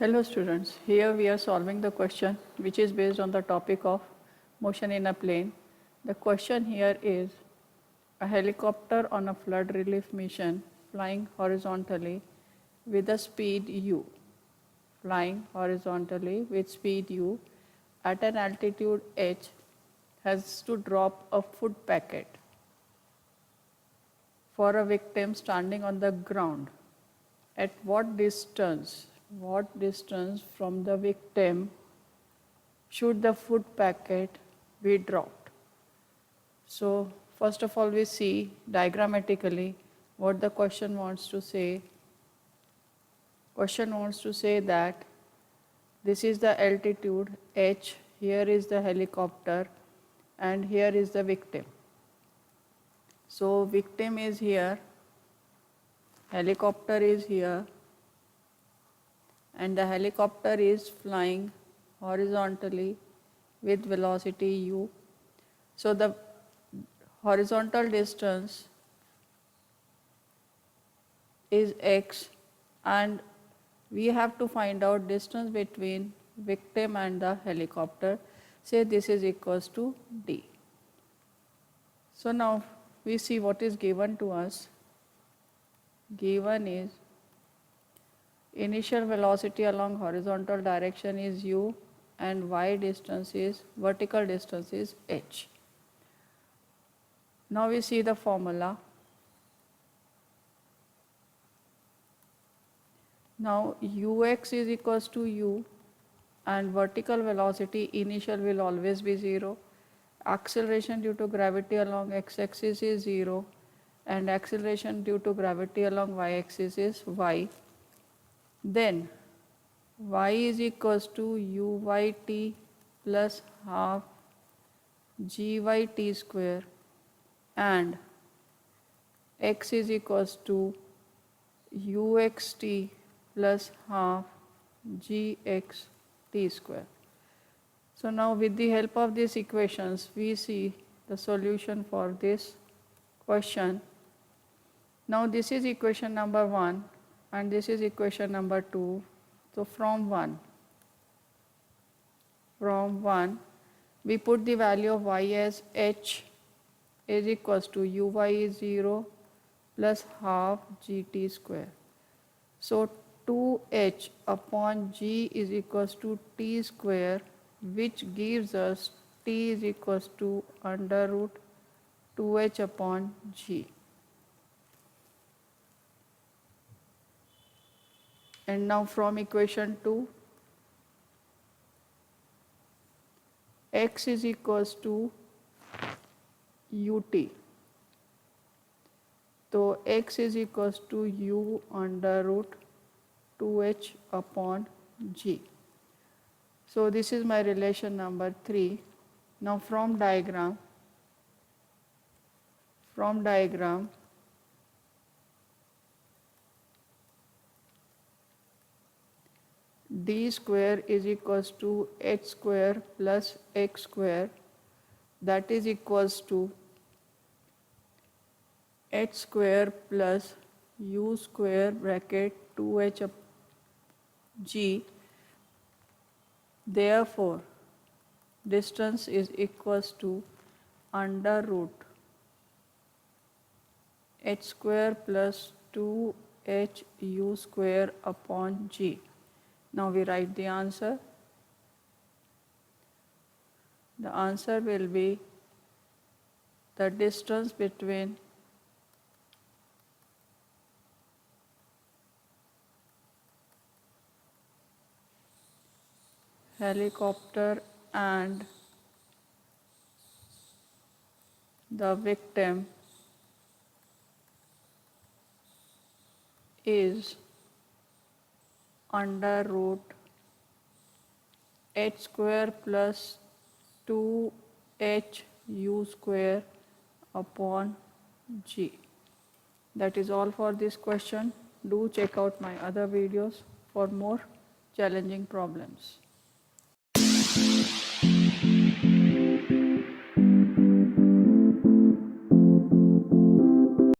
Hello students, here we are solving the question which is based on the topic of motion in a plane. The question here is a helicopter on a flood relief mission flying horizontally with a speed u, flying horizontally with speed u at an altitude h has to drop a food packet for a victim standing on the ground. At what distance from the victim should the food packet be dropped? So first of all we see diagrammatically what the question wants to say. Question wants to say that this is the altitude h, here is the helicopter and here is the victim. So victim is here, helicopter is here, and the helicopter is flying horizontally with velocity u. So the horizontal distance is x and we have to find out distance between victim and the helicopter. Say this is equals to d. So now we see what is given to us. Given is initial velocity along horizontal direction is u and vertical distance is h. Now we see the formula. Now ux is equals to u and vertical velocity initial will always be 0. Acceleration due to gravity along x-axis is 0 and acceleration due to gravity along y-axis is y. Then y is equals to uyt plus half gyt square and x is equals to uxt plus half gxt square. So now with the help of these equations we see the solution for this question. Now this is equation number 1 and this is equation number 2. So from 1 we put the value of y as h is equals to uy is 0 plus half gt square. So 2h upon g is equals to t square, which gives us t is equals to under root 2h upon g. And now from equation 2, x is equals to ut. So x is equals to u under root 2h upon g. So this is my relation number 3. Now from diagram d square is equals to h square plus x square, that is equals to h square plus u square bracket 2h up g. Therefore distance is equals to under root h square plus 2h u square upon g. Now we write the answer. The answer will be the distance between helicopter and the victim is under root h square plus 2h u square upon g. That is all for this question. Do check out my other videos for more challenging problems.